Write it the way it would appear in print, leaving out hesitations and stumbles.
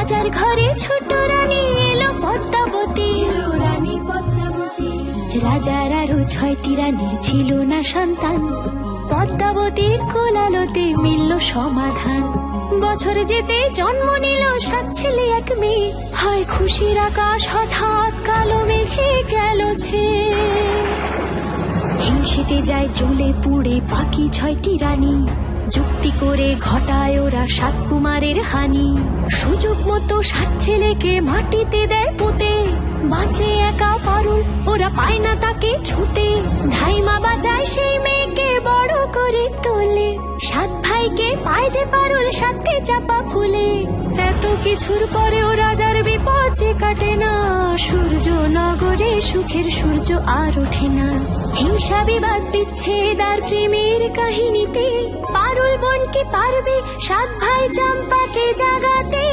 রাজার ঘরে ছোট রানী এলো পদ্মাবতী, রানী পদ্মাবতী। রাজার আরো 6টি রানীর ছিল না সন্তান, পদ্মাবতীর কোলালোতে মিলল সমাধান। বছর যেতে জন্ম নিল 7 ছেলে 1 মেয়ে, হয় খুশির আকাশ হঠাৎ কালো মেঘে গেল ছেয়ে। হিংসেতে যায় জ্বলে পুড়ে বাকি 6টি রানী, যুক্তি করে ঘটায় ওরা 7 কুমারের হানি। সুযোগ মতো 7 ছেলেকে মাটিতে দেয় পুঁতে, বাঁচে একা পারুল, ওরা পায় না তাকে ছুতে। ধাইমা বাঁচায় সেই মেয়েকে বড় করে তোলে, 7 ভাইকে পায় যে পারুল 7টে চাপা ফুলে। এত কিছুর পরেও রাজার বিপদ যে কাটে না, সূর্য নগরে সুখের সূর্য আর ওঠে না। হিংসা বিবাদ বিচ্ছেদ আর প্রেমের কাহিনীতে পারুল বোন কি পারবে 7 ভাই চম্পাকে জাগাতে।